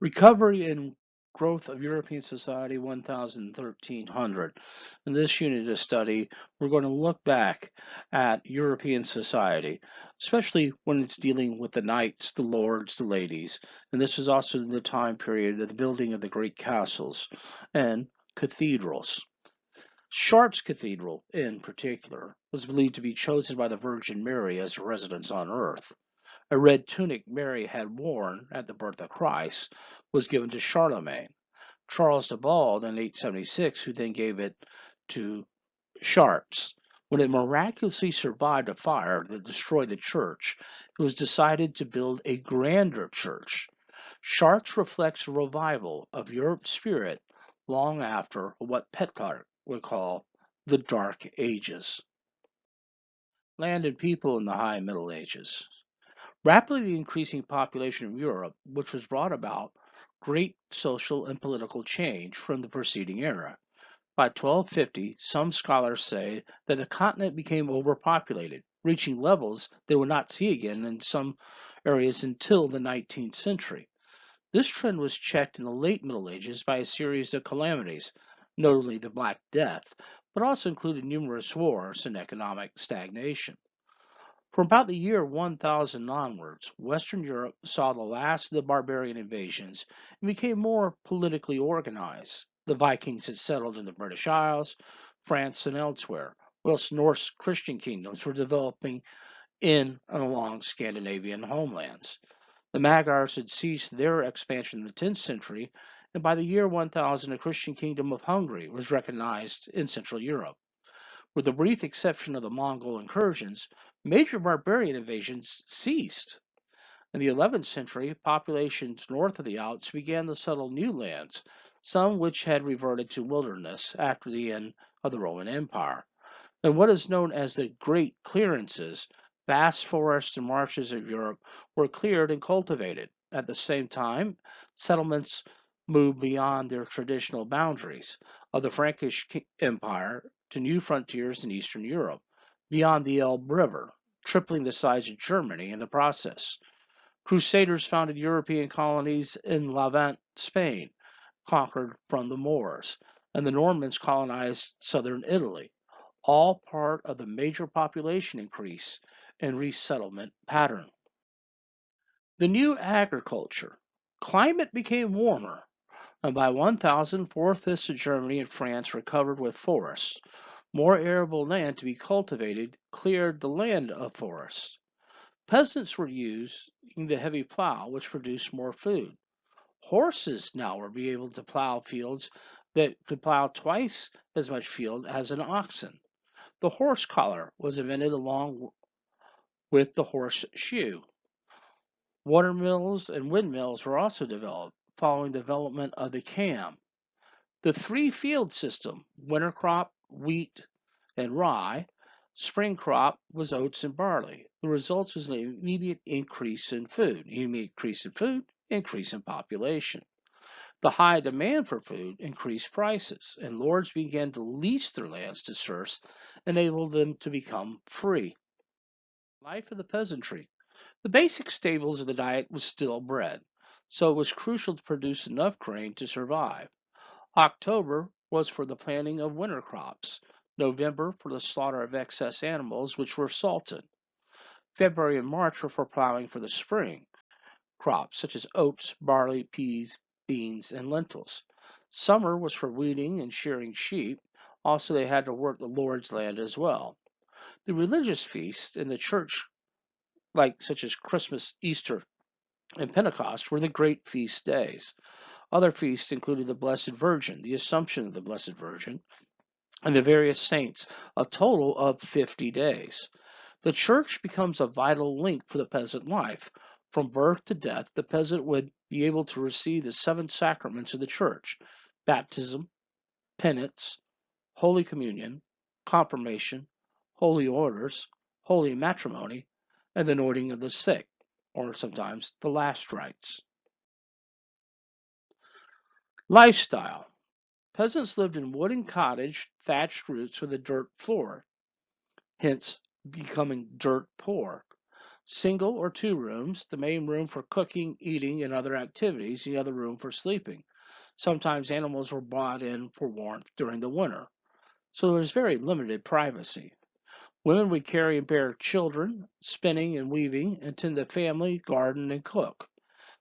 Recovery and Growth of European Society 1300. In this unit of study, we're going to look back at European society, especially when it's dealing with the knights, the lords, the ladies. And this is also the time period of the building of the great castles and cathedrals. Chartres Cathedral, in particular, was believed to be chosen by the Virgin Mary as a residence on earth. A red tunic Mary had worn at the birth of Christ was given to Charlemagne. Charles the Bald in 876, who then gave it to Chartres. When it miraculously survived a fire that destroyed the church, it was decided to build a grander church. Chartres reflects a revival of Europe's spirit long after what Petrarch would call the Dark Ages. Land and people in the High Middle Ages. Rapidly increasing population of Europe, which was brought about great social and political change from the preceding era. By 1250, some scholars say that the continent became overpopulated, reaching levels they would not see again in some areas until the 19th century. This trend was checked in the late Middle Ages by a series of calamities, notably the Black Death, but also included numerous wars and economic stagnation. From about the year 1000 onwards, Western Europe saw the last of the barbarian invasions and became more politically organized. The Vikings had settled in the British Isles, France, and elsewhere, whilst Norse Christian kingdoms were developing in and along Scandinavian homelands. The Magyars had ceased their expansion in the 10th century, and by the year 1000, a Christian kingdom of Hungary was recognized in Central Europe. With the brief exception of the Mongol incursions, major barbarian invasions ceased. In the 11th century, populations north of the Alps began to settle new lands, some which had reverted to wilderness after the end of the Roman Empire. In what is known as the Great Clearances, vast forests and marshes of Europe were cleared and cultivated. At the same time, settlements moved beyond their traditional boundaries of the Frankish Empire to new frontiers in Eastern Europe, beyond the Elbe River, tripling the size of Germany in the process. Crusaders founded European colonies in Levant, Spain, conquered from the Moors, and the Normans colonized southern Italy, all part of the major population increase and resettlement pattern. The new agriculture. Climate became warmer, and by 1000, four-fifths of Germany and France were covered with forests. More arable land to be cultivated cleared the land of forests. Peasants were using the heavy plow, which produced more food. Horses now were be able to plow fields that could plow twice as much field as an oxen. The horse collar was invented along with the horseshoe. Watermills and windmills were also developed following development of the cam. The three field system, winter crop, wheat, and rye, spring crop was oats and barley. The result was an immediate increase in food. Immediate increase in food, increase in population. The high demand for food increased prices, and lords began to lease their lands to serfs, enabling them to become free. Life of the peasantry. The basic staples of the diet was still bread, so it was crucial to produce enough grain to survive. October was for the planting of winter crops, November for the slaughter of excess animals, which were salted. February and March were for plowing for the spring crops, such as oats, barley, peas, beans, and lentils. Summer was for weeding and shearing sheep. Also, they had to work the Lord's land as well. The religious feasts in the church, like such as Christmas, Easter, and Pentecost, were the great feast days. Other feasts included the Blessed Virgin, the Assumption of the Blessed Virgin, and the various saints, a total of 50 days. The church becomes a vital link for the peasant life. From birth to death, the peasant would be able to receive the seven sacraments of the church: baptism, penance, Holy Communion, confirmation, holy orders, holy matrimony, and the anointing of the sick, or sometimes the last rites. Lifestyle. Peasants lived in wooden cottage, thatched roofs with a dirt floor, hence becoming dirt poor. Single or two rooms, the main room for cooking, eating, and other activities, the other room for sleeping. Sometimes animals were brought in for warmth during the winter, so there was very limited privacy. Women would carry and bear children, spinning and weaving, and tend the family, garden, and cook.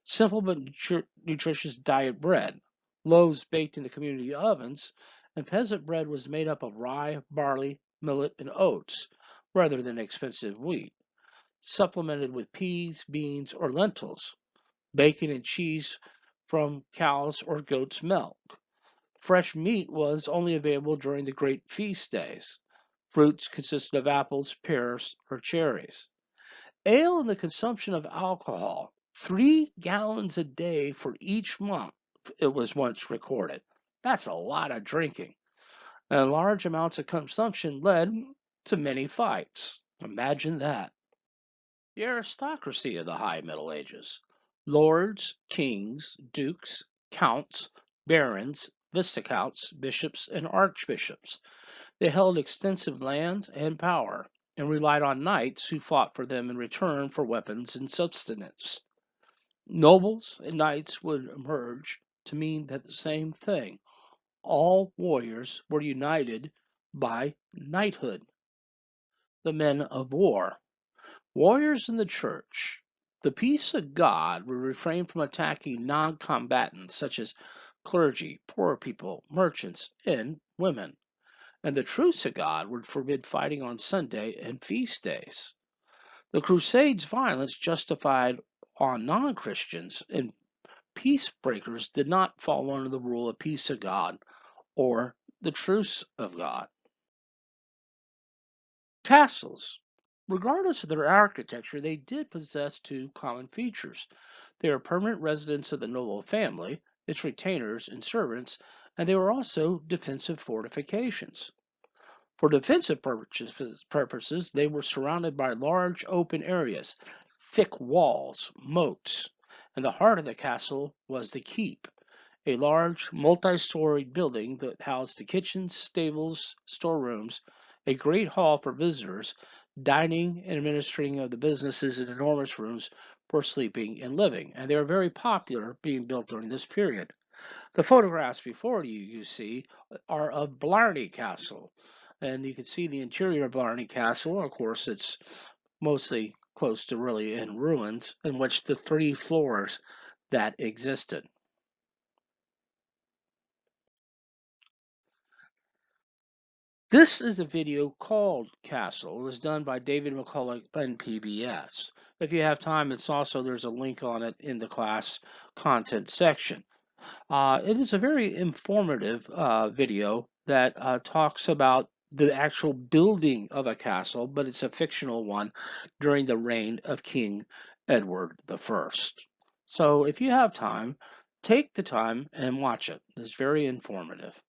Simple but nutritious diet bread, loaves baked in the community ovens, and peasant bread was made up of rye, barley, millet, and oats, rather than expensive wheat, supplemented with peas, beans, or lentils, bacon and cheese from cows' or goats' milk. Fresh meat was only available during the great feast days. Fruits consisted of apples, pears, or cherries. Ale and the consumption of alcohol, 3 gallons a day for each month, it was once recorded. That's a lot of drinking. And large amounts of consumption led to many fights. Imagine that. The aristocracy of the High Middle Ages. Lords, kings, dukes, counts, barons, viscounts, bishops, and archbishops. They held extensive lands and power, and relied on knights who fought for them in return for weapons and sustenance. Nobles and knights would emerge to mean that the same thing. All warriors were united by knighthood. The men of war. Warriors in the church. The peace of God would refrain from attacking non combatants such as clergy, poor people, merchants, and women. And the truce of God would forbid fighting on Sunday and feast days. The Crusades' violence justified on non Christians, and peace breakers did not fall under the rule of peace of God or the truce of God. Castles. Regardless of their architecture, they did possess two common features. They were permanent residents of the noble family, its retainers and servants, and they were also defensive fortifications. For defensive purposes, they were surrounded by large open areas, thick walls, moats, and the heart of the castle was the keep, a large multi-storied building that housed the kitchens, stables, storerooms, a great hall for visitors, dining and administering of the businesses, and enormous rooms for sleeping and living. And they were very popular being built during this period. The photographs before you see are of Blarney Castle, and you can see the interior of Blarney Castle. Of course, it's mostly close to really in ruins, in which the 3 floors that existed. This is a video called Castle. It was done by David McCullough and PBS. If you have time, there's a link on it in the class content section. It is a very informative video that talks about the actual building of a castle, but it's a fictional one during the reign of King Edward I. So if you have time, take the time and watch it. It's very informative.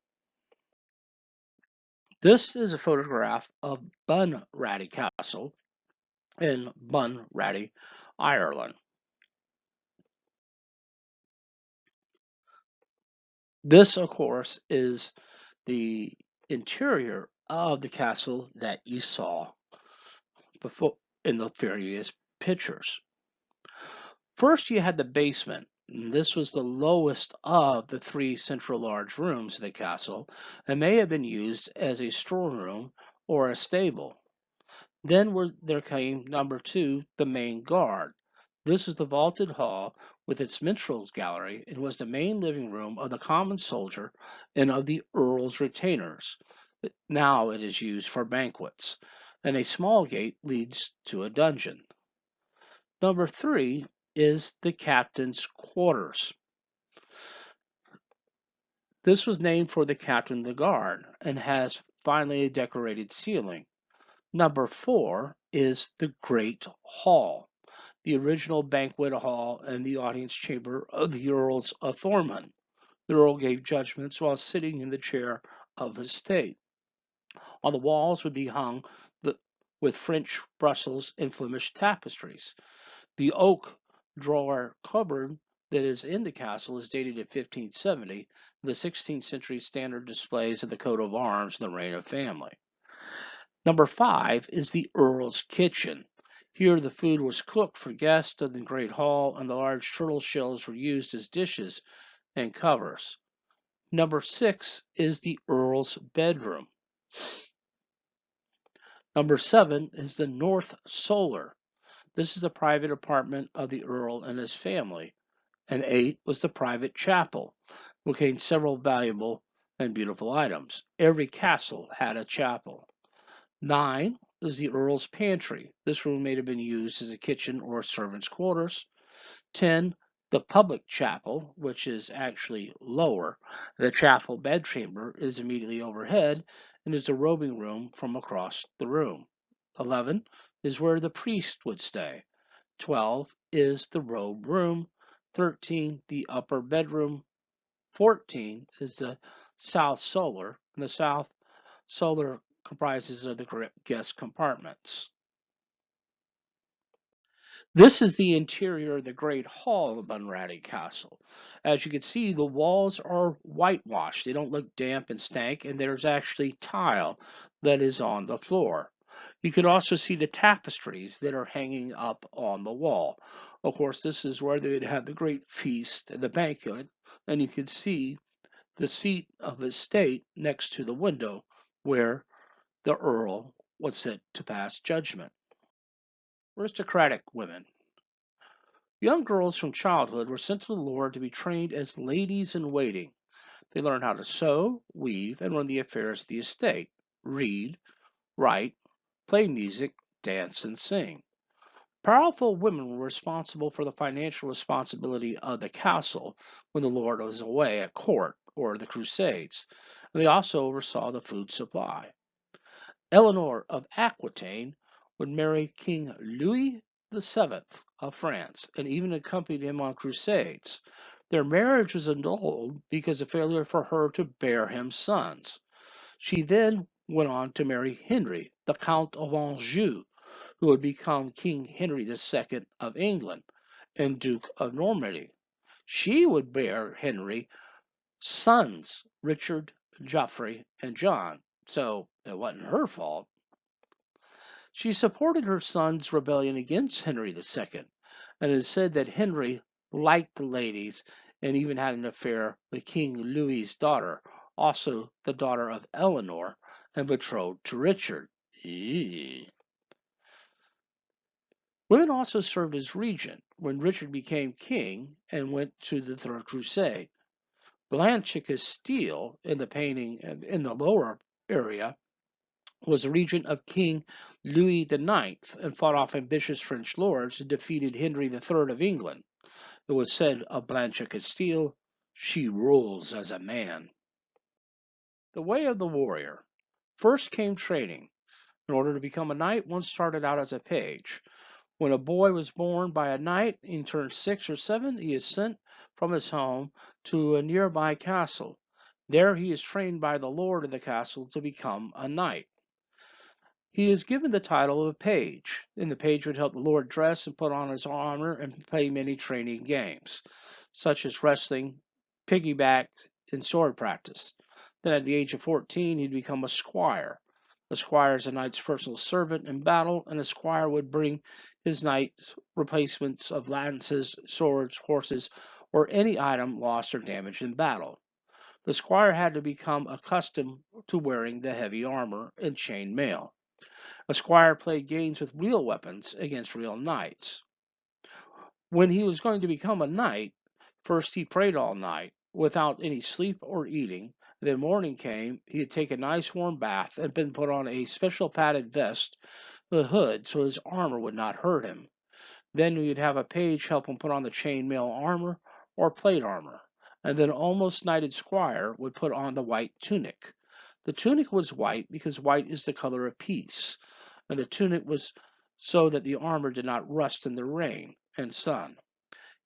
This is a photograph of Bunratty Castle in Bunratty, Ireland. This, of course, is the interior of the castle that you saw before in the previous pictures. First, you had the basement. This was the lowest of the 3 central large rooms of the castle and may have been used as a storeroom or a stable. Then there came number 2, the main guard. This was the vaulted hall with its minstrels gallery and was the main living room of the common soldier and of the earl's retainers. Now it is used for banquets, and a small gate leads to a dungeon. Number 3 is the captain's quarters. This was named for the captain of the guard and has finely decorated ceiling. Number 4 is the Great Hall, the original banquet hall and the audience chamber of the Earls of Thomond. The Earl gave judgments while sitting in the chair of his state. On the walls would be hung with French, Brussels, and Flemish tapestries. The oak drawer cupboard that is in the castle is dated at 1570. The 16th century standard displays of the coat of arms in the reign of family. Number 5 is the Earl's kitchen. Here the food was cooked for guests in the great hall, and the large turtle shells were used as dishes and covers. Number 6 is the Earl's bedroom. Number 7 is the North Solar. This is the private apartment of the Earl and his family. And 8 was the private chapel, which contained several valuable and beautiful items. Every castle had a chapel. 9 is the Earl's pantry. This room may have been used as a kitchen or servants' quarters. 10, the public chapel, which is actually lower. The chapel bedchamber is immediately overhead and is the robing room from across the room. 11 is where the priest would stay. 12 is the robe room. 13, the upper bedroom. 14 is the south solar, and the south solar comprises of the guest compartments. This is the interior of the Great Hall of Bunratty Castle. As you can see, the walls are whitewashed. They don't look damp and stank, and there's actually tile that is on the floor. You can also see the tapestries that are hanging up on the wall. Of course, this is where they would have the great feast and the banquet, and you can see the seat of his state next to the window where the Earl would sit to pass judgment. Aristocratic women. Young girls from childhood were sent to the Lord to be trained as ladies in waiting. They learned how to sew, weave, and run the affairs of the estate, read, write, play music, dance, and sing. Powerful women were responsible for the financial responsibility of the castle when the Lord was away at court or the Crusades, and they also oversaw the food supply. Eleanor of Aquitaine would marry King Louis VII of France and even accompanied him on crusades. Their marriage was annulled because of failure for her to bear him sons. She then went on to marry Henry, the Count of Anjou, who would become King Henry II of England and Duke of Normandy. She would bear Henry sons, Richard, Geoffrey, and John, so it wasn't her fault. She supported her son's rebellion against Henry II, and it is said that Henry liked the ladies and even had an affair with King Louis's daughter, also the daughter of Eleanor and betrothed to Richard. Eee. Women also served as regent when Richard became king and went to the Third Crusade. Blanche Castile, in the painting in the lower area, was a regent of King Louis IX and fought off ambitious French lords and defeated Henry III of England. It was said of Blanche Castile, she rules as a man. The way of the warrior. First came training. In order to become a knight, one started out as a page. When a boy was born by a knight, in turn 6 or 7, he is sent from his home to a nearby castle. There he is trained by the lord of the castle to become a knight. He is given the title of a page, and the page would help the lord dress and put on his armor and play many training games, such as wrestling, piggyback, and sword practice. Then at the age of 14, he'd become a squire. A squire is a knight's personal servant in battle, and a squire would bring his knight's replacements of lances, swords, horses, or any item lost or damaged in battle. The squire had to become accustomed to wearing the heavy armor and chain mail. A squire played games with real weapons against real knights. When he was going to become a knight, first he prayed all night without any sleep or eating. Then morning came, he'd take a nice warm bath and then put on a special padded vest with a hood so his armor would not hurt him. Then we'd have a page help him put on the chainmail armor or plate armor. And then almost knighted squire would put on the white tunic. The tunic was white because white is the color of peace, and the tunic was so that the armor did not rust in the rain and sun.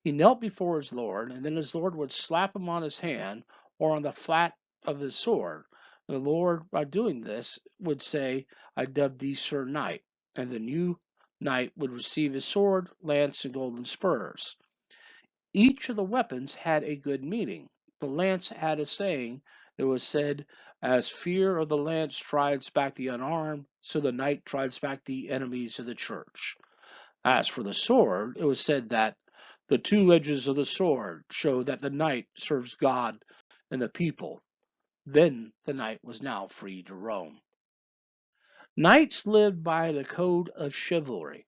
He knelt before his lord, and then his lord would slap him on his hand or on the flat of his sword. And the lord, by doing this, would say, I dub thee Sir Knight, and the new knight would receive his sword, lance, and golden spurs. Each of the weapons had a good meaning. The lance had a saying. It was said, as fear of the lance drives back the unarmed, so the knight drives back the enemies of the church. As for the sword, it was said that the two edges of the sword show that the knight serves God and the people. Then the knight was now free to roam. Knights lived by the code of chivalry,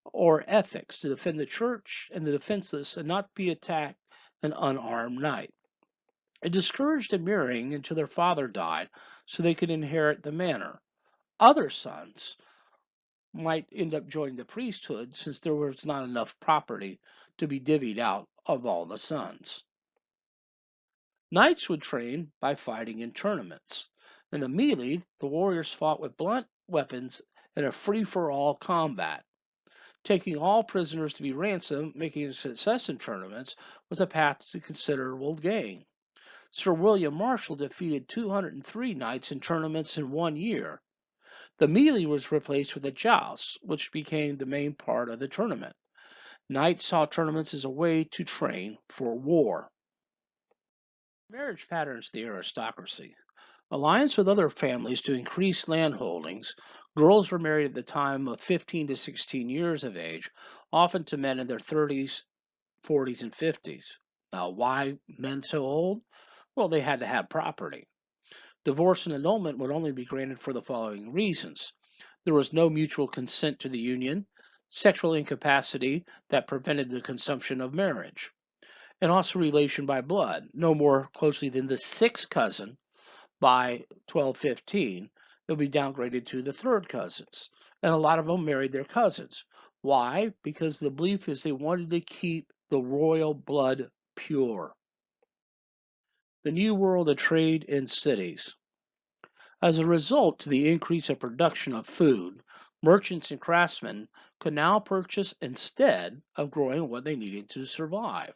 or ethics, to defend the church and the defenseless and not be attacked an unarmed knight. It discouraged the marrying until their father died so they could inherit the manor. Other sons might end up joining the priesthood since there was not enough property to be divvied out of all the sons. Knights would train by fighting in tournaments. In the melee, the warriors fought with blunt weapons in a free for all combat. Taking all prisoners to be ransomed, making a success in tournaments, was a path to considerable gain. Sir William Marshall defeated 203 knights in tournaments in 1 year. The melee was replaced with a joust, which became the main part of the tournament. Knights saw tournaments as a way to train for war. Marriage patterns of the aristocracy. Alliance with other families to increase land holdings. Girls were married at the time of 15 to 16 years of age, often to men in their 30s, 40s, and 50s. Now, why men so old? Well, they had to have property. Divorce and annulment would only be granted for the following reasons: there was no mutual consent to the union, sexual incapacity that prevented the consummation of marriage, and also relation by blood, no more closely than the sixth cousin by 1215. They'll be downgraded to the third cousins. And a lot of them married their cousins. Why? Because the belief is they wanted to keep the royal blood pure. The new world of trade in cities. As a result to the increase of production of food, merchants and craftsmen could now purchase instead of growing what they needed to survive.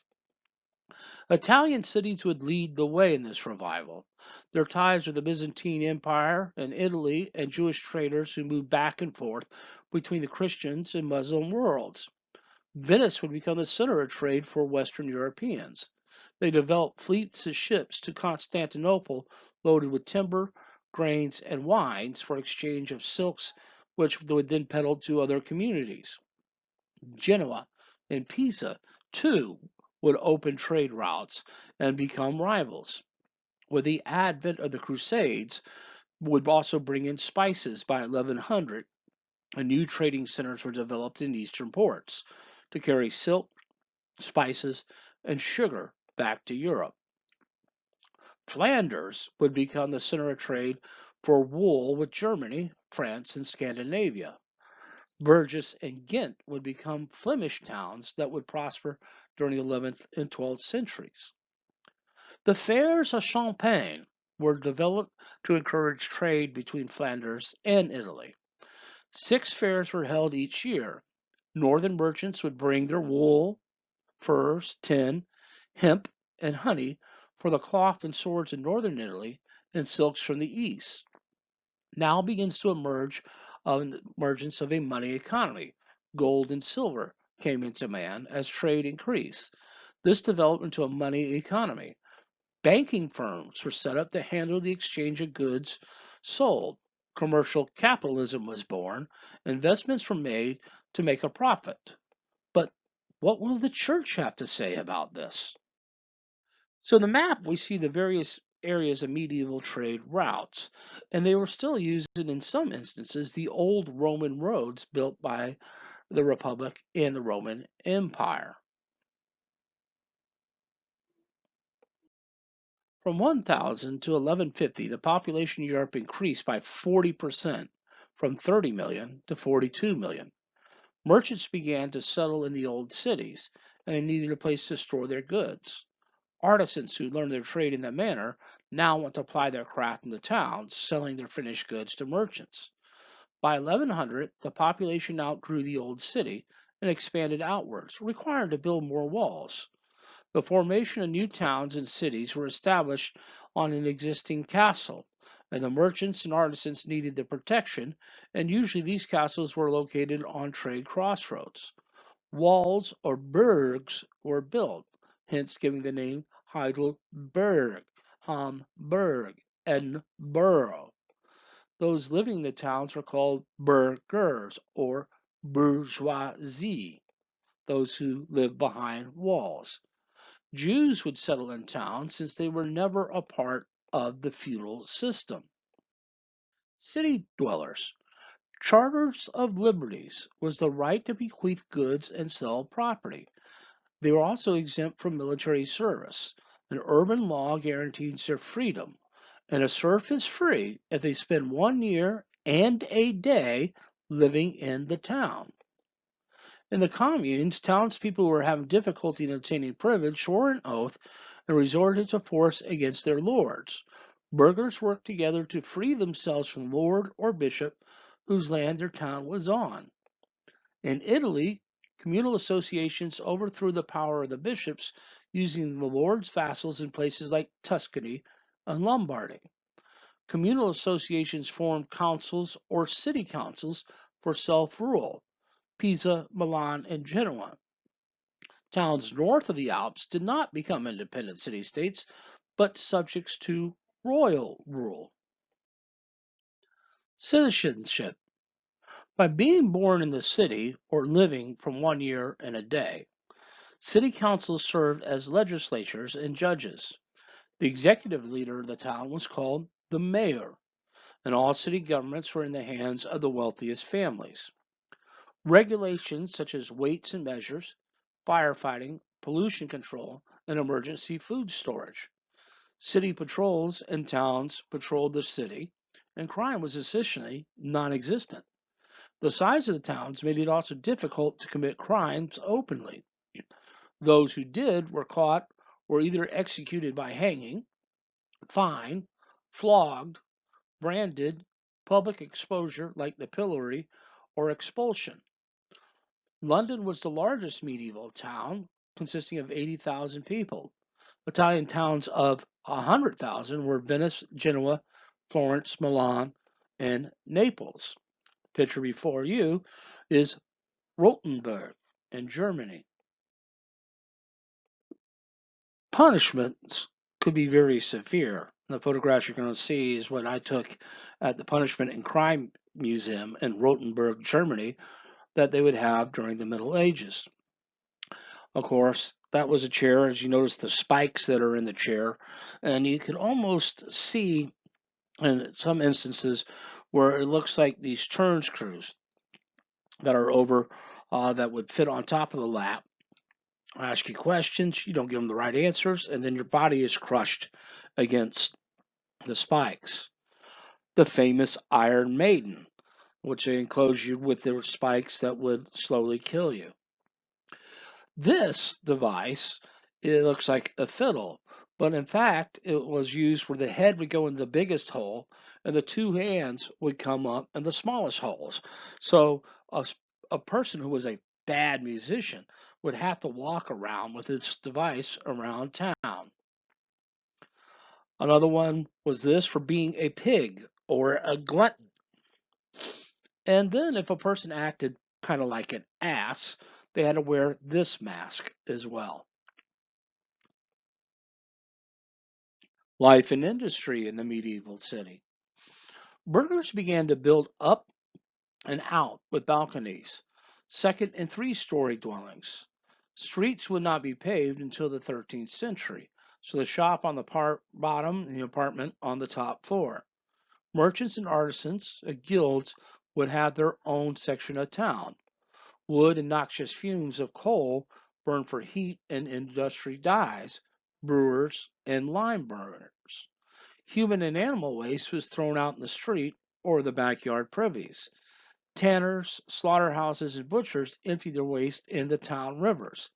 Italian cities would lead the way in this revival. Their ties with the Byzantine Empire and Italy and Jewish traders who moved back and forth between the Christians and Muslim worlds. Venice would become the center of trade for Western Europeans. They developed fleets of ships to Constantinople loaded with timber, grains, and wines for exchange of silks, which would then peddle to other communities. Genoa and Pisa, too, would open trade routes and become rivals. With the advent of the Crusades, would also bring in spices by 1100, and new trading centers were developed in eastern ports to carry silk, spices, and sugar back to Europe. Flanders would become the center of trade for wool with Germany, France, and Scandinavia. Bourges and Ghent would become Flemish towns that would prosper during the 11th and 12th centuries. The fairs of Champagne were developed to encourage trade between Flanders and Italy. 6 fairs were held each year. Northern merchants would bring their wool, furs, tin, hemp, and honey for the cloth and swords in northern Italy, and silks from the east. Now begins to emerge an emergence of a money economy. Gold and silver came into man as trade increased. This developed into a money economy. Banking firms were set up to handle the exchange of goods sold. Commercial capitalism was born. Investments were made to make a profit. But what will the church have to say about this? So in the map, we see the various areas of medieval trade routes, and they were still using, in some instances, the old Roman roads built by the Republic and the Roman Empire. From 1000 to 1150, the population of Europe increased by 40%, from 30 million to 42 million. Merchants began to settle in the old cities, and they needed a place to store their goods. Artisans who learned their trade in that manner now want to apply their craft in the towns, selling their finished goods to merchants. By 1100, the population outgrew the old city and expanded outwards, requiring to build more walls. The formation of new towns and cities were established on an existing castle, and the merchants and artisans needed the protection, and usually these castles were located on trade crossroads. Walls or burgs were built, hence giving the name Heidelberg, Hamburg, and Borough. Those living in the towns were called burghers or bourgeoisie, those who live behind walls. Jews would settle in town since they were never a part of the feudal system. City dwellers. Charters of liberties was the right to bequeath goods and sell property. They were also exempt from military service. An urban law guarantees their freedom, and a serf is free if they spend 1 year and a day living in the town. In the communes, townspeople who were having difficulty in obtaining privilege swore an oath and resorted to force against their lords. Burghers worked together to free themselves from lord or bishop whose land their town was on. In Italy, communal associations overthrew the power of the bishops using the lord's vassals in places like Tuscany and Lombardy. Communal associations formed councils or city councils for self rule. Pisa, Milan, and Genoa. Towns north of the Alps did not become independent city states, but subjects to royal rule. Citizenship. By being born in the city or living from 1 year and a day, city councils served as legislatures and judges. The executive leader of the town was called the mayor, and all city governments were in the hands of the wealthiest families. Regulations such as weights and measures, firefighting, pollution control, and emergency food storage. City patrols in towns patrolled the city, and crime was essentially non existent. The size of the towns made it also difficult to commit crimes openly. Those who did were caught or either executed by hanging, fined, flogged, branded, public exposure like the pillory, or expulsion. London was the largest medieval town, consisting of 80,000 people. Italian towns of 100,000 were Venice, Genoa, Florence, Milan, and Naples. Picture before you is Rothenburg in Germany. Punishments could be very severe. The photographs you're going to see is what I took at the Punishment and Crime Museum in Rothenburg, Germany, that they would have during the Middle Ages. Of course, that was a chair, as you notice the spikes that are in the chair, and you could almost see in some instances where it looks like these turn screws that are over that would fit on top of the lap. I ask you questions, you don't give them the right answers, and then your body is crushed against the spikes. The famous Iron Maiden, which they enclose you with their spikes that would slowly kill you. This device, it looks like a fiddle, but in fact, it was used where the head would go in the biggest hole and the two hands would come up in the smallest holes. So a person who was a bad musician would have to walk around with this device around town. Another one was this for being a pig or a glutton. And then if a person acted kind of like an ass, they had to wear this mask as well. Life and industry in the medieval city. Burghers began to build up and out with balconies, second and three-story dwellings. Streets would not be paved until the 13th century, so the shop on the bottom and the apartment on the top floor. Merchants and artisans, guilds, would have their own section of town. Wood and noxious fumes of coal burned for heat and industry dyes, brewers, and lime burners. Human and animal waste was thrown out in the street or the backyard privies. Tanners, slaughterhouses, and butchers emptied their waste in the town rivers.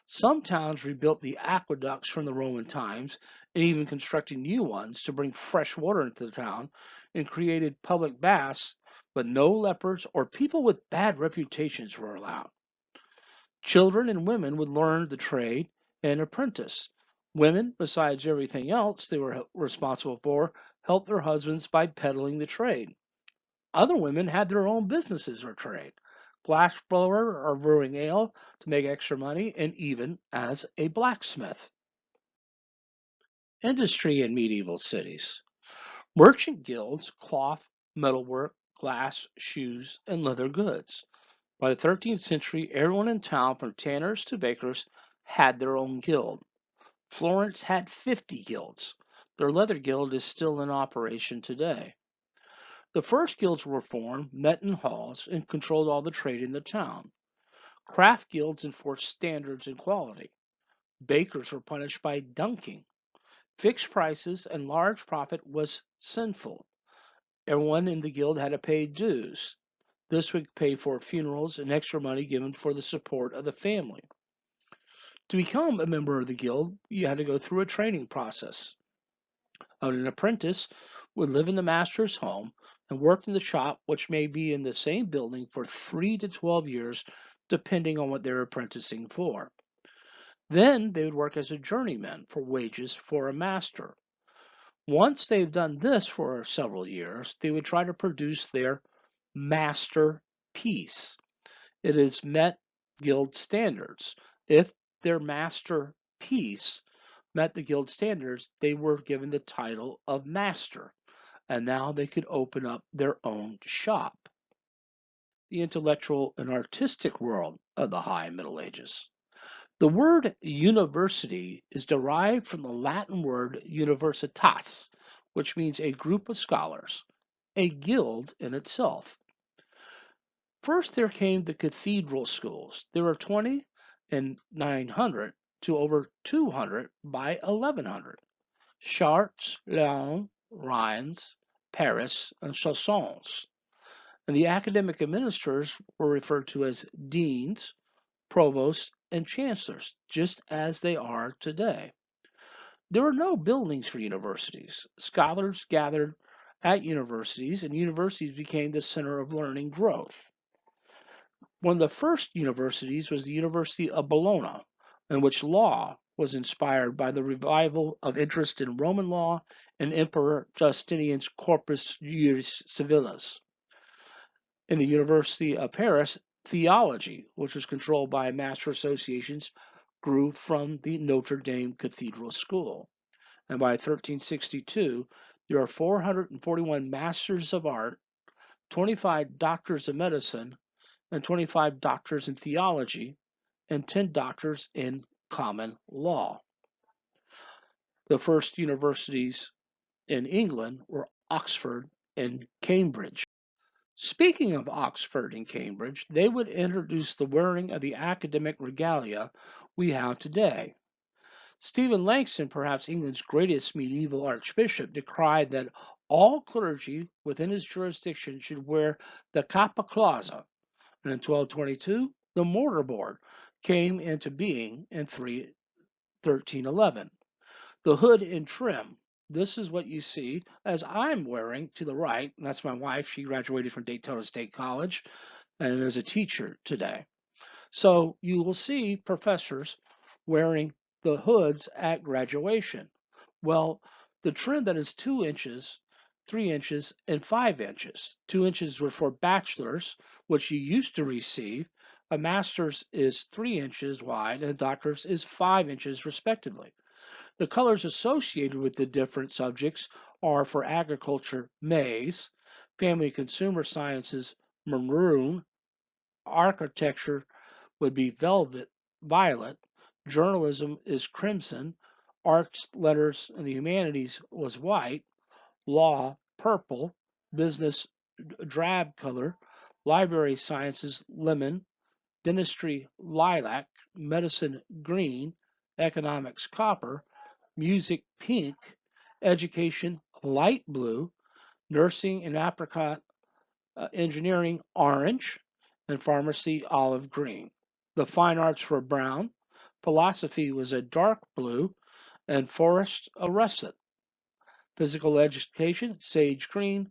Some towns rebuilt the aqueducts from the Roman times and even constructed new ones to bring fresh water into the town and created public baths, but no lepers or people with bad reputations were allowed. Children and women would learn the trade and apprentice. Women, besides everything else they were responsible for, helped their husbands by peddling the trade. Other women had their own businesses or trade, glass blower or brewing ale to make extra money, and even as a blacksmith. Industry in medieval cities. Merchant guilds, cloth, metalwork, glass, shoes, and leather goods. By the 13th century, everyone in town, from tanners to bakers, had their own guild. Florence had 50 guilds. Their leather guild is still in operation today. The first guilds were formed, met in halls, and controlled all the trade in the town. Craft guilds enforced standards and quality. Bakers were punished by dunking. Fixed prices and large profit was sinful. Everyone in the guild had to pay dues. This would pay for funerals and extra money given for the support of the family. To become a member of the guild, you had to go through a training process. An apprentice would live in the master's home and work in the shop, which may be in the same building for 3 to 12 years, depending on what they're apprenticing for. Then they would work as a journeyman for wages for a master. Once they've done this for several years, they would try to produce their masterpiece. It has met guild standards. If their masterpiece met the guild standards, they were given the title of master, and now they could open up their own shop. The intellectual and artistic world of the High Middle Ages. The word university is derived from the Latin word universitas, which means a group of scholars, a guild in itself. First, there came the cathedral schools. There were 20 in 900 to over 200 by 1100. Chartres, Lyon, Reims, Paris, and Soissons. And the academic administrators were referred to as deans, provosts, and chancellors, just as they are today. There were no buildings for universities. Scholars gathered at universities, and universities became the center of learning growth. One of the first universities was the University of Bologna, in which law was inspired by the revival of interest in Roman law and Emperor Justinian's Corpus Juris Civilis. In the University of Paris, theology, which was controlled by master associations, grew from the Notre Dame Cathedral School. And by 1362, there are 441 masters of art, 25 doctors of medicine, and 25 doctors in theology, and 10 doctors in common law. The first universities in England were Oxford and Cambridge. Speaking of Oxford and Cambridge, they would introduce the wearing of the academic regalia we have today. Stephen Langston, perhaps England's greatest medieval archbishop, decried that all clergy within his jurisdiction should wear the capa clausa, and in 1222, the mortar board came into being in 1311. The hood and trim. This is what you see as I'm wearing to the right. And that's my wife. She graduated from Daytona State College and is a teacher today. So you will see professors wearing the hoods at graduation. Well, the trim that is 2 inches, 3 inches, and 5 inches. 2 inches were for bachelors, which you used to receive. A master's is 3 inches wide, and a doctor's is 5 inches, respectively. The colors associated with the different subjects are for agriculture, maize, family and consumer sciences, maroon, architecture would be velvet, violet, journalism is crimson, arts, letters, and the humanities was white, law, purple, business, drab color, library sciences, lemon, dentistry, lilac, medicine, green, economics, copper, music, pink, education, light blue, nursing and apricot, engineering, orange, and pharmacy, olive green. The fine arts were brown, philosophy was a dark blue, and forest a russet. Physical education, sage green,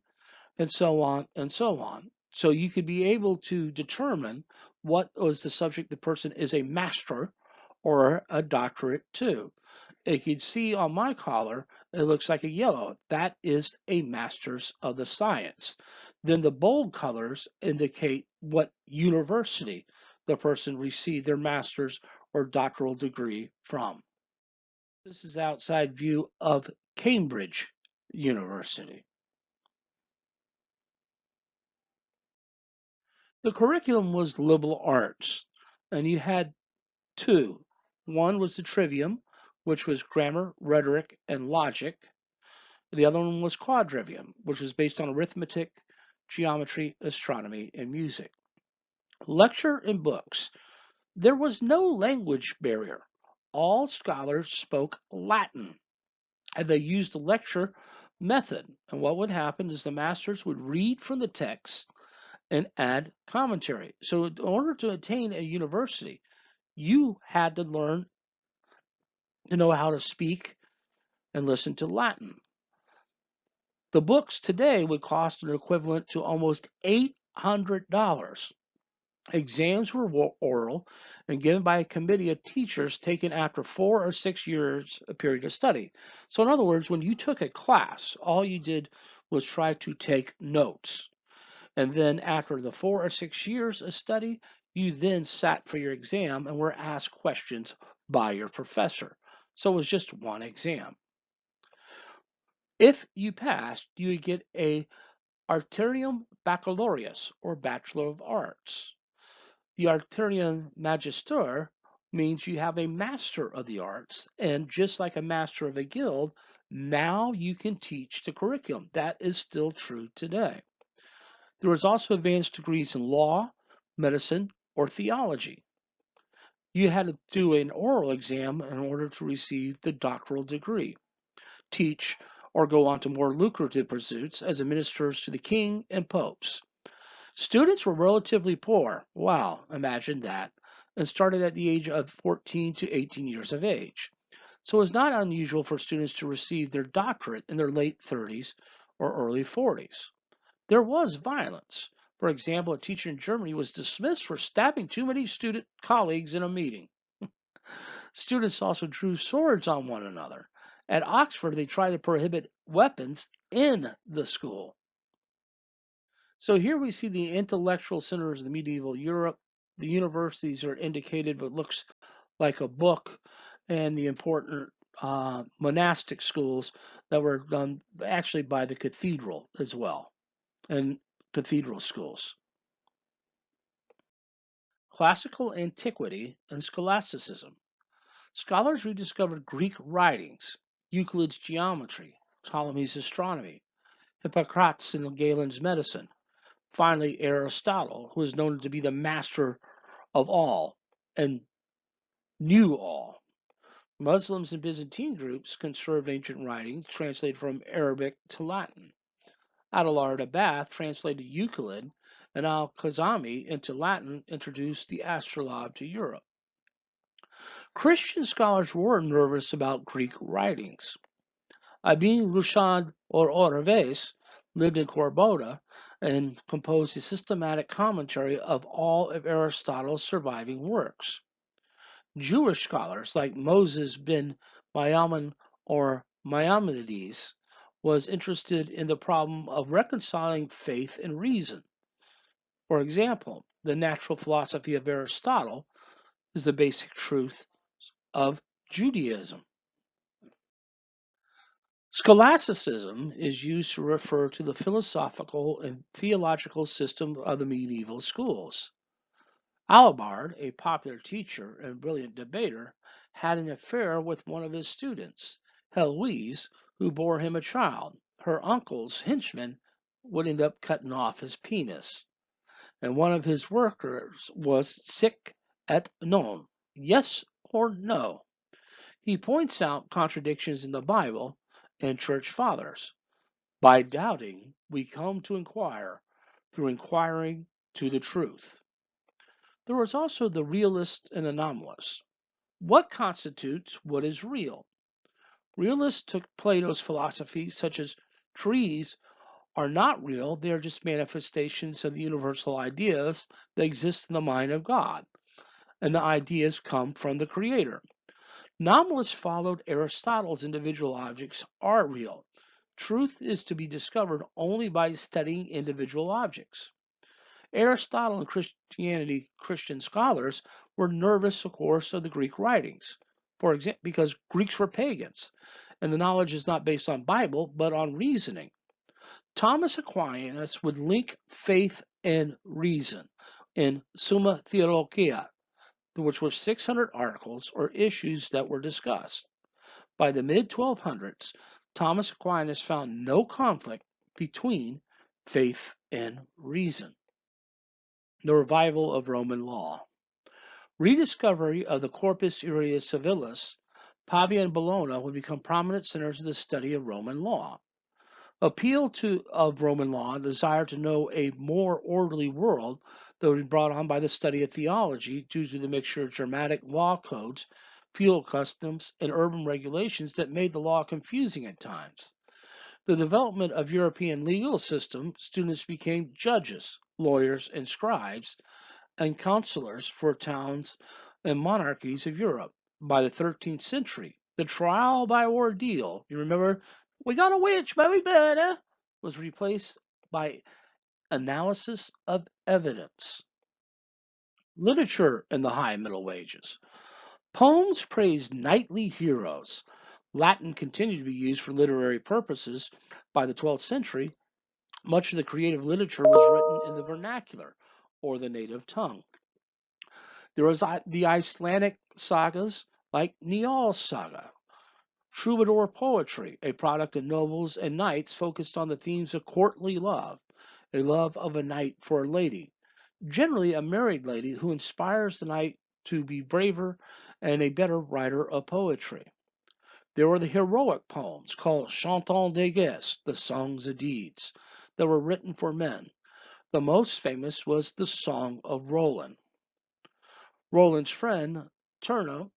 and so on and so on. So you could be able to determine what was the subject the person is a master or a doctorate to. You can see on my collar, it looks like a yellow. That is a master's of the science. Then the bold colors indicate what university the person received their master's or doctoral degree from. This is outside view of Cambridge University. The curriculum was liberal arts, and you had two. One was the trivium, which was grammar, rhetoric, and logic. The other one was quadrivium, which was based on arithmetic, geometry, astronomy, and music. Lecture and books. There was no language barrier. All scholars spoke Latin, and they used the lecture method. And what would happen is the masters would read from the text and add commentary. So, in order to attain a university, you had to learn to know how to speak and listen to Latin. The books today would cost an equivalent to almost $800. Exams were oral and given by a committee of teachers taken after 4 or 6 years a period of study. So, in other words, when you took a class, all you did was try to take notes. And then after the 4 or 6 years of study, you then sat for your exam and were asked questions by your professor. So it was just one exam. If you passed, you would get a Arterium Baccalaureus, or Bachelor of Arts. The Arterium Magister means you have a Master of the Arts, and just like a Master of a Guild, now you can teach the curriculum. That is still true today. There was also advanced degrees in law, medicine, or theology. You had to do an oral exam in order to receive the doctoral degree, teach, or go on to more lucrative pursuits as ministers to the king and popes. Students were relatively poor. Wow, imagine that. And started at the age of 14 to 18 years of age. So it was not unusual for students to receive their doctorate in their late 30s or early 40s. There was violence. For example, a teacher in Germany was dismissed for stabbing too many student colleagues in a meeting. Students also drew swords on one another. At Oxford, they tried to prohibit weapons in the school. So here we see the intellectual centers of the medieval Europe. The universities are indicated what looks like a book, and the important monastic schools that were done actually by the cathedral as well, and cathedral schools. Classical antiquity and scholasticism. Scholars rediscovered Greek writings, Euclid's geometry, Ptolemy's astronomy, Hippocrates and Galen's medicine. Finally, Aristotle, who is known to be the master of all and knew all. Muslims and Byzantine groups conserved ancient writings translated from Arabic to Latin. Adelard of Bath translated Euclid, and Al-Khazami into Latin introduced the astrolabe to Europe. Christian scholars were nervous about Greek writings. Ibn Rushd or Orves lived in Cordoba and composed a systematic commentary of all of Aristotle's surviving works. Jewish scholars like Moses ben Maimon or Maimonides was interested in the problem of reconciling faith and reason. For example, the natural philosophy of Aristotle is the basic truth of Judaism. Scholasticism is used to refer to the philosophical and theological system of the medieval schools. Alabard, a popular teacher and brilliant debater, had an affair with one of his students, Heloise, who bore him a child. Her uncle's henchman would end up cutting off his penis. And one of his workers was sic et non, yes or no. He points out contradictions in the Bible and church fathers. By doubting, we come to inquire, through inquiring to the truth. There was also the realist and anomalous. What constitutes what is real? Realists took Plato's philosophy, such as trees are not real, they are just manifestations of the universal ideas that exist in the mind of God, and the ideas come from the Creator. Nominalists followed Aristotle's individual objects are real. Truth is to be discovered only by studying individual objects. Aristotle and Christian scholars were nervous, of course, of the Greek writings, for example, because Greeks were pagans, and the knowledge is not based on Bible, but on reasoning. Thomas Aquinas would link faith and reason. in Summa Theologia, which were 600 articles or issues that were discussed. By the mid 1200s, Thomas Aquinas found no conflict between faith and reason. The revival of Roman law. Rediscovery of the Corpus Iuris Civilis, Pavia and Bologna would become prominent centers of the study of Roman law. Appeal of Roman law, desire to know a more orderly world that would be brought on by the study of theology due to the mixture of Germanic law codes, feudal customs, and urban regulations that made the law confusing at times. The development of European legal system, students became judges, lawyers, and scribes, and counselors for towns and monarchies of Europe. By the 13th century, the trial by ordeal, you remember, we got a witch, but we better, was replaced by analysis of evidence. Literature in the High Middle Ages. Poems praised knightly heroes. Latin continued to be used for literary purposes. By the 12th century, much of the creative literature was written in the vernacular, or the native tongue. There was the Icelandic sagas like Njál's saga. Troubadour poetry, a product of nobles and knights, focused on the themes of courtly love, a love of a knight for a lady, generally a married lady who inspires the knight to be braver and a better writer of poetry. There were the heroic poems called Chantons de Guerre, the songs of deeds, that were written for men. The most famous was the Song of Roland. Roland's friend, Turno,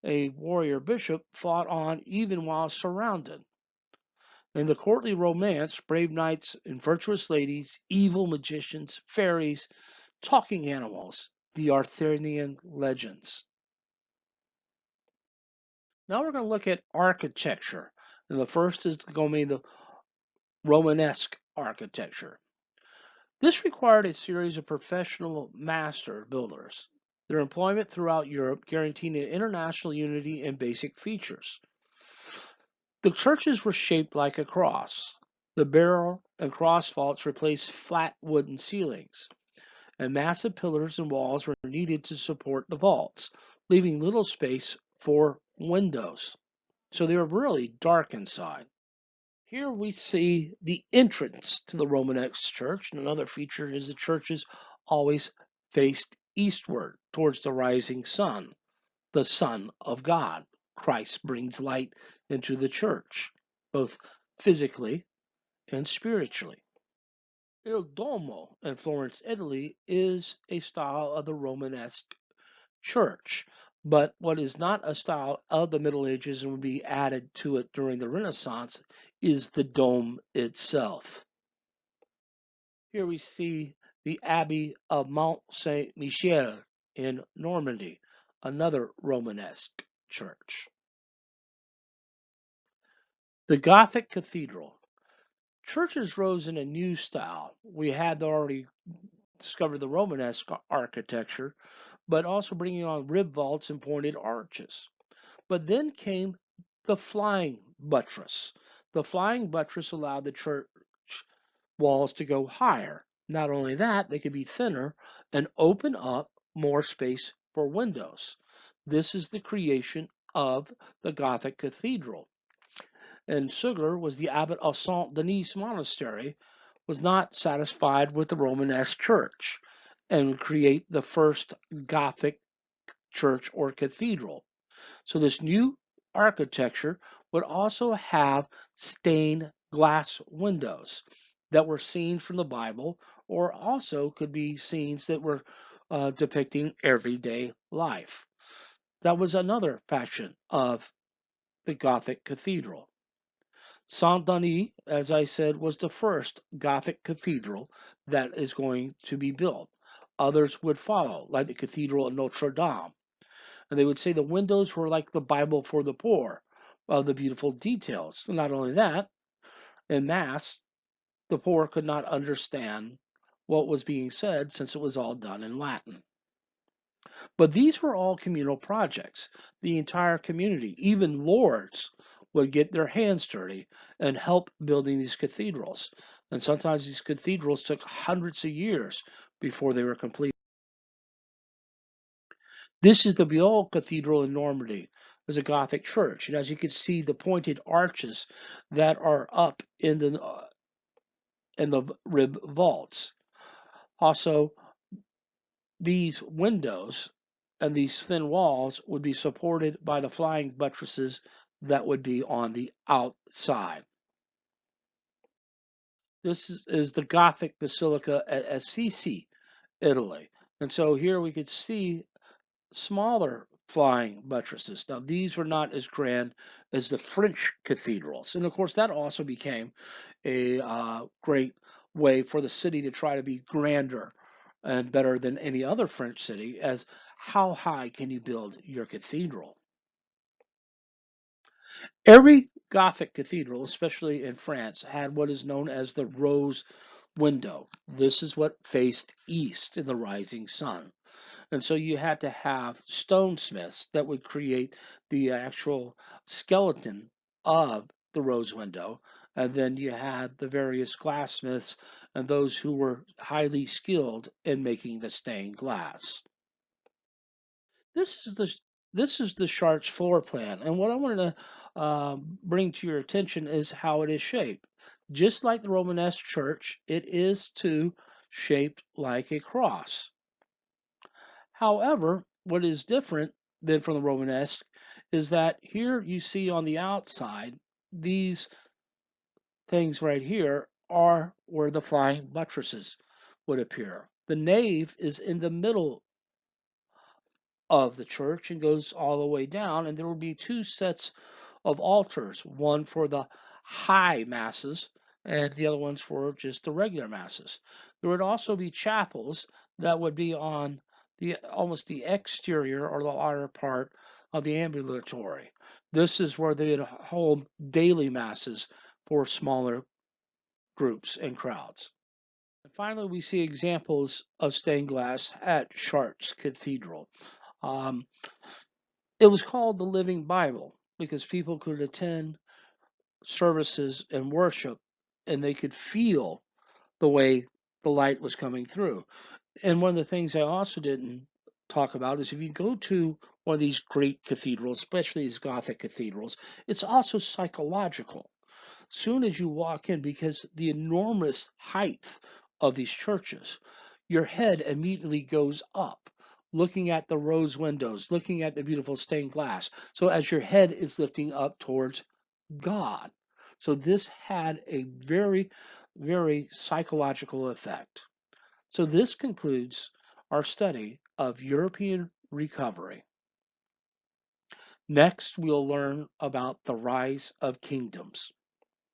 a warrior bishop, fought on even while surrounded. In the courtly romance, brave knights and virtuous ladies, evil magicians, fairies, talking animals, the Arthurian legends. Now we're going to look at architecture. And the first is going to be the Romanesque architecture. This required a series of professional master builders. Their employment throughout Europe guaranteed international unity and basic features. The churches were shaped like a cross. The barrel and cross vaults replaced flat wooden ceilings, and massive pillars and walls were needed to support the vaults, leaving little space for windows. So they were really dark inside. Here we see the entrance to the Romanesque church. And another feature is the churches always faced eastward towards the rising sun, the Son of God. Christ brings light into the church, both physically and spiritually. Il Duomo in Florence, Italy, is a style of the Romanesque church, but what is not a style of the Middle Ages and would be added to it during the Renaissance is the dome itself. Here we see the Abbey of Mont Saint Michel in Normandy, another Romanesque church. The Gothic Cathedral. Churches rose in a new style. We had already discovered the Romanesque architecture, but also bringing on rib vaults and pointed arches. But then came the flying buttress. The flying buttress allowed the church walls to go higher. Not only that, they could be thinner and open up more space for windows. This is the creation of the Gothic cathedral. And Suger was the abbot of Saint Denis Monastery, was not satisfied with the Romanesque church and would create the first Gothic church or cathedral. So this new architecture would also have stained glass windows that were scenes from the Bible, or also could be scenes that were depicting everyday life. That was another fashion of the Gothic cathedral. Saint Denis, as I said, was the first Gothic cathedral that is going to be built. Others would follow, like the Cathedral of Notre Dame. And they would say the windows were like the Bible for the poor, of the beautiful details. And not only that, in Mass, the poor could not understand what was being said since it was all done in Latin. But these were all communal projects. The entire community, even lords, would get their hands dirty and help building these cathedrals. And sometimes these cathedrals took hundreds of years before they were complete. This is the Viol Cathedral in Normandy. It's a Gothic church, and as you can see, the pointed arches that are up in the rib vaults. Also, these windows and these thin walls would be supported by the flying buttresses that would be on the outside. This is the Gothic Basilica at Assisi, Italy. And so here we could see smaller flying buttresses. Now, these were not as grand as the French cathedrals. And of course, that also became a great way for the city to try to be grander and better than any other French city, as how high can you build your cathedral? Every Gothic cathedral, especially in France, had what is known as the rose window. This is what faced east in the rising sun. And so you had to have stonesmiths that would create the actual skeleton of the rose window. And then you had the various glassmiths and those who were highly skilled in making the stained glass. This is the Chartres floor plan, and what I wanted to bring to your attention is how it is shaped. Just like the Romanesque church, it is too shaped like a cross. However, what is different than from the Romanesque is that here you see on the outside, these things right here are where the flying buttresses would appear. The nave is in the middle of the church and goes all the way down, and there will be two sets of altars, one for the high masses and the other one's for just the regular masses. There would also be chapels that would be on the almost the exterior or the outer part of the ambulatory. This is where they would hold daily masses for smaller groups and crowds. And finally, we see examples of stained glass at Chartres Cathedral. Um, it was called the Living Bible because people could attend services and worship and they could feel the way the light was coming through. And one of the things I also didn't talk about is if you go to one of these great cathedrals, especially these Gothic cathedrals, it's also psychological. Soon as you walk in, because the enormous height of these churches, your head immediately goes up, looking at the rose windows, looking at the beautiful stained glass. So as your head is lifting up towards God. So this had a very, very psychological effect. So this concludes our study of European recovery. Next, we'll learn about the rise of kingdoms.